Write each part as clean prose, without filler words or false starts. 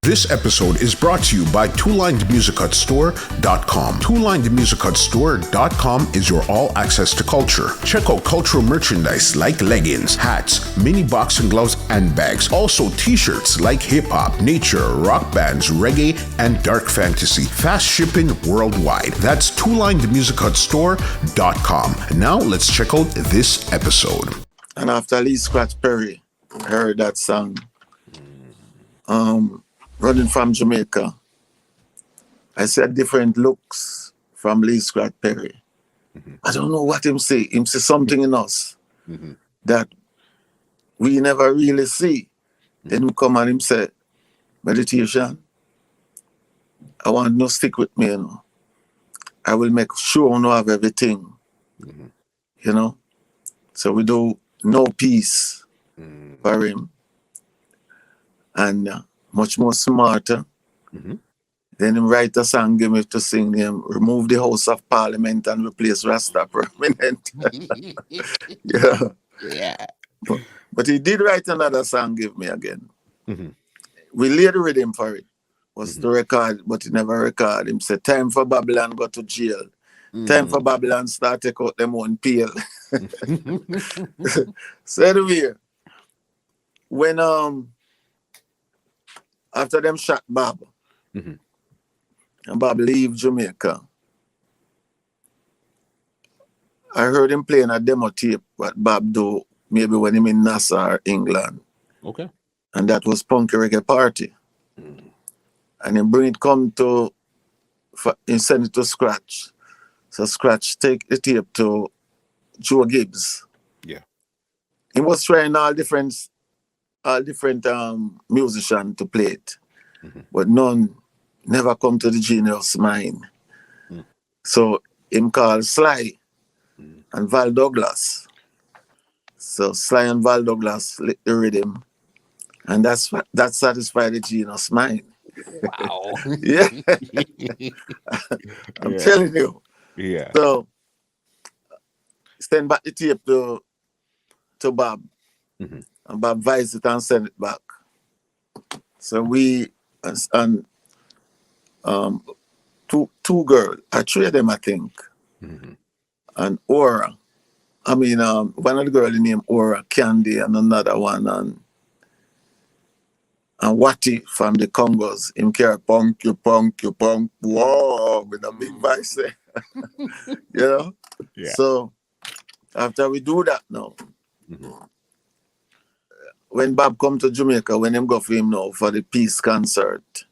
This episode is brought to you by TwoLinedMusicHutStore.com. TwoLinedMusicHutStore.com is your all-access to culture. Check out cultural merchandise like leggings, hats, mini boxing gloves, and bags. Also t-shirts like hip-hop, nature, rock bands, reggae, and dark fantasy. Fast shipping worldwide. That's TwoLinedMusicHutStore.com. Now let's check out this episode. And after Lee Scratch Perry heard that song, running from Jamaica, I said different looks from Lee Scratch Perry. Mm-hmm. I don't know what him say. Him say something in us that we never really see. Then he come and him say, meditation, I want no stick with me, you know. I will make sure I have everything, you know. So we do no peace for him. And much more smarter. Then him write a song, give me to sing him, remove the House of Parliament and replace Rasta permanent. Yeah. But he did write another song, give me again. We laid the rhythm for it. Was to record, but he never record. Him said, time for Babylon go to jail. Time for Babylon start take out them own peel. So anyway, when after them shot Bob, and Bob leave Jamaica, I heard him playing a demo tape what Bob do maybe when him in Nassau, England. Okay. And that was Punky Reggae Party. And then bring it come to, he send it to Scratch. So Scratch take the tape to Joe Gibbs. Yeah. He was trying all different musicians to play it. But none never come to the genius mind. So him called Sly and Val Douglas. So Sly and Val Douglas lick the rhythm. And that satisfied the genius mind. Wow. Yeah. I'm telling you. Yeah. So send back the tape to Bob. And Bob vised it and sent it back. So we and two girls, three of them I think. And Aura. I mean one of the girls named Aura, Candy, and another one and Watty from the Congos. Him carry punk, you punk, whoa, with a big voice there. You know? Yeah. So after we do that now, when Bob come to Jamaica, when him go for him now for the peace concert.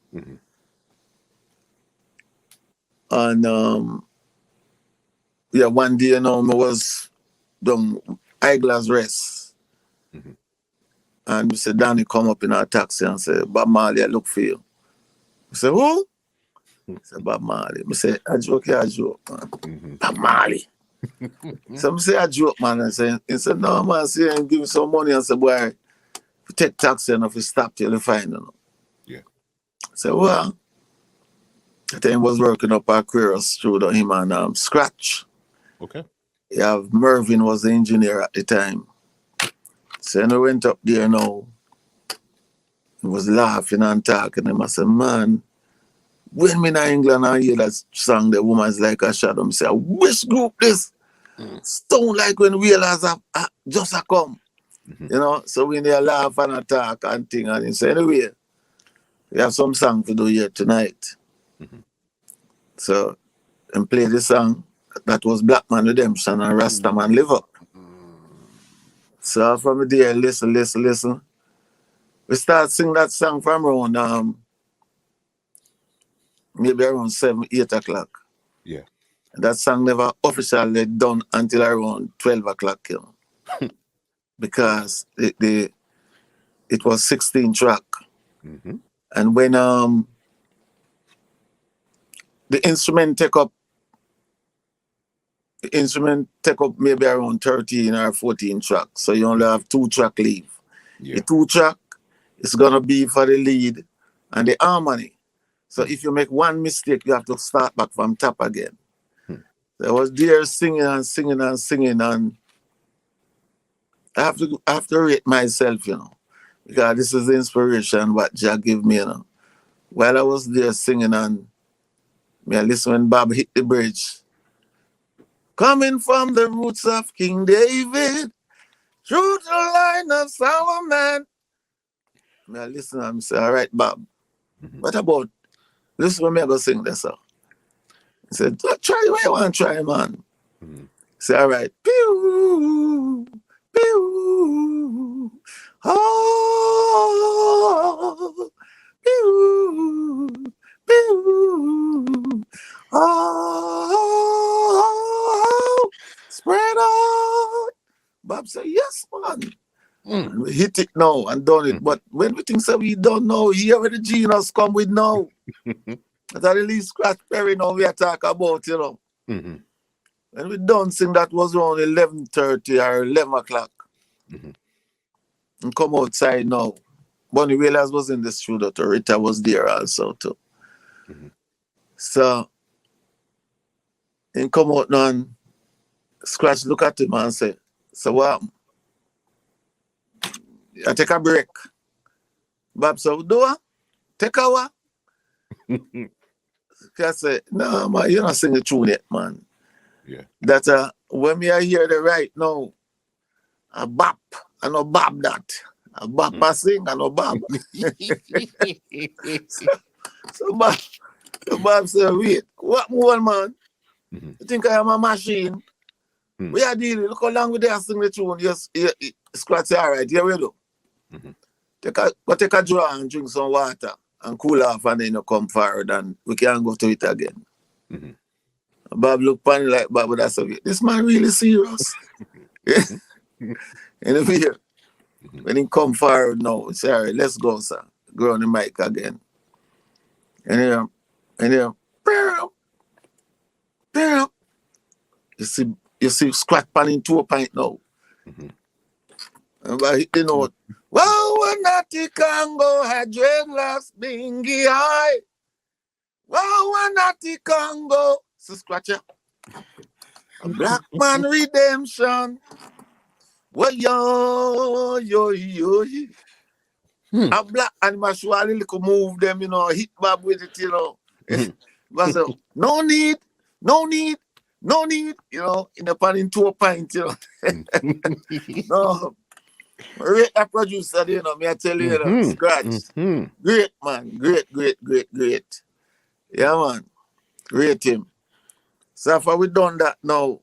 And one day, you know, I was doing eyeglass rest. And we said, Danny come up in our taxi and say, Bob Marley, I look for you. I said, who? I said, Bob Marley. I said, I joke, man. Bob Marley. So I say, I joke, man. He said, no, man, see, and give me some money. I said, boy, if you take taxi and if you stop till you find it. Yeah. I said, well, I think he was working up our careers studio, him and Scratch. Okay. Yeah, Mervyn was the engineer at the time. So when I went up there now, he was laughing and talking. And I said, man, when me in England I hear that song, The Woman's Like a Shadow, I say, which group this? Sound like when Whalers just a come. You know, so when they laugh and talk and thing, and he say, anyway, we have some song to do here tonight. So, and play the song that was Black Man Redemption and Rasta Man Live Up. So from there, listen. We start singing that song from around maybe around 7, 8 o'clock. Yeah. And that song never officially done until around 12 o'clock, you know. Because it was 16 track. And when the instrument take up maybe around 13 or 14 tracks. So you only have 2 track leave. Yeah. The 2 track is gonna be for the lead and the harmony. So if you make one mistake, you have to start back from top again. So I was there singing, and I have to rate myself, you know, because this is the inspiration what Jah give me, you know. while I was there singing and me I listen when Bob hit the bridge. Coming from the roots of King David, through the line of Solomon. Me I listen and I say, all right, Bob, what about this when me I go sing this song? He said, try what you want to try, man. Say, all right. Pew, pew, oh, pew, pew, oh, spread out. Bob said, yes, man. And we hit it now and done it. But when we think so we don't know, here where the genius come with now. That's the least scratch Perry now we are talking about, you know. When we done sing, that was around 11:30 or 11 o'clock. And come outside now. Bonnie Whalers was in the studio, Rita was there also too. So, and come out now and Scratch look at him and say, so what? I take a break. Bob said, do I? Take a what? I said, no, man, you're not singing the tune yet, man. Yeah. That when me I hear the right now, a bop, I know Bob that. A bop I sing, I know Bob. so Bob said, wait, what more, man? You think I am a machine? We are dealing, look how long we there sing the tune. Yes, Scratch, all right, here we go. Take a draw and drink some water and cool off and then you come forward and we can go to it again. Bob looked funny like Bob, that's okay. This man really serious. And if here, when he come forward now, he say, all right, let's go, sir. Go on the mic again. And here, you see Scratch panning 2 point now. And you know, well, when that Congo had dreadlocks bingy high. Well, when that Congo, so Scratcher, a black man redemption. Well, yo. A black animal show a little move them, you know, hit Bob with it, you know. But so, no need, you know, in the pan in 2 pint, you know. No. Rate a producer, you know, me I tell you, you know, Scratch. Great, man. Great. Yeah, man. Rate him. So after we done that now,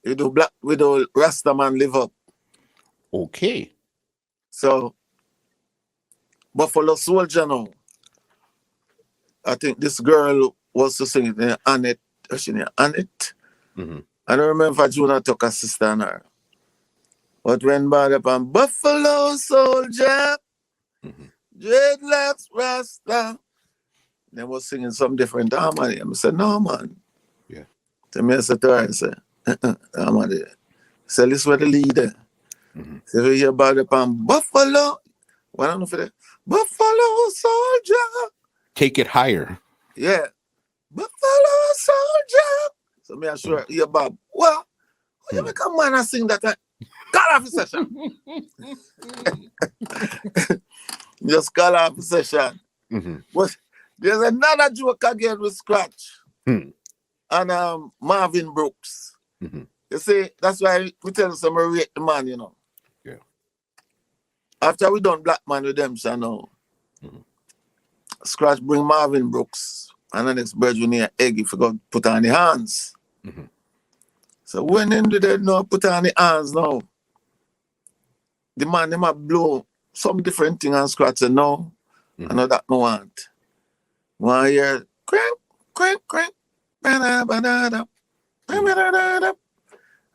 we do Rasta Man live up. Okay. So Buffalo Soldier now. I think this girl was to sing it, Annette. What's she name? Annette. I don't remember if Juna took a sister on her. But when bad upon Buffalo Soldier, dreadlocks Rasta, they was singing some different harmony. I said, no, man. Yeah. So me I said to her, I said, harmony. So this was the leader. So if you hear about upon Buffalo, what I don't know for that, Buffalo Soldier. Take it higher. Yeah. Buffalo Soldier. So me I sure hear Bob. Well, you make a man and sing that? Call off the session. Just call off the session. But there's another joke again with Scratch and Marvin Brooks. You see, that's why we tell some rate the man, you know. Yeah. After we done Black Man Redemption now, Scratch bring Marvin Brooks and the next brethren here, Eggy, forgot to put on the hands. So when they did not put on the hands now, the man, they might blow some different thing and Scratch say, no, I know that no want. 1 year, crank, ba-da-ba-da-da, ba-da-da-da.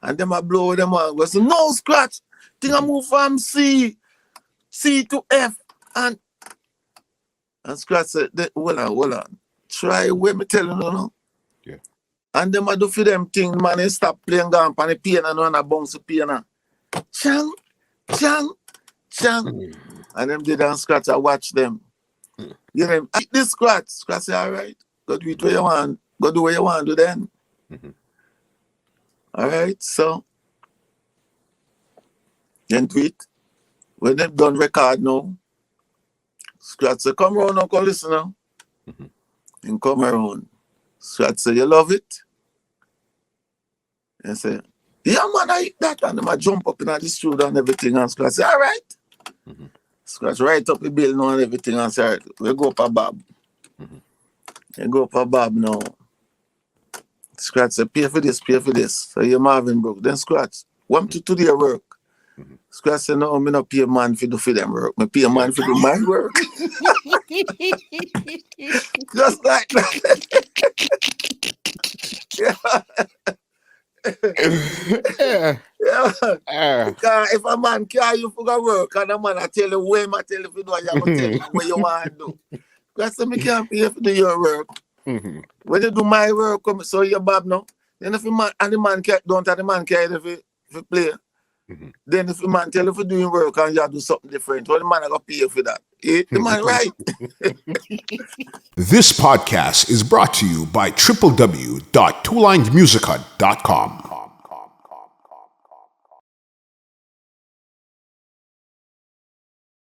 And them a blow them on. Go say, no, Scratch, thing I move from C to F. And Scratch said, hold on. Try what me tell you now. Yeah. And them a do for them thing, man, they stop playing down on the piano and a bounce the piano. Chang. And them did and Scratch, I watch them. You know, eat this Scratch. Scratch say, all right, go do it where you want. Go do what you want to do then. All right, so then do it. When they've done record now, Scratch say, come around, Uncle, listen now. And come around. Scratch say, you love it? And say, yeah, man, I eat that. And I jump up in the studio and everything. And Scratch say, all right. Scratch right up the bill now and everything. And say, all right, we go for Bob. You go for Bob now. Scratch say, pay for this, pay for this. So you're Marvin broke. Then Scratch, want to do their work. Scratch say, no, I'm not pay a man for do for them work. I pay a man for do my work. Just like that. Yeah. Because if a man carry you for go work and a man I tell you when I tell you if you do, I'm going to tell you what you want to do. Because I can't pay for do your work. When you do my work, so you're Bob now. Then if the man and the man don't have the man carry if you play. Then if the man tell you for doing work and you do something different, well, the man I got pay you for that. The man right. This podcast is brought to you by www.twolinedmusica.com.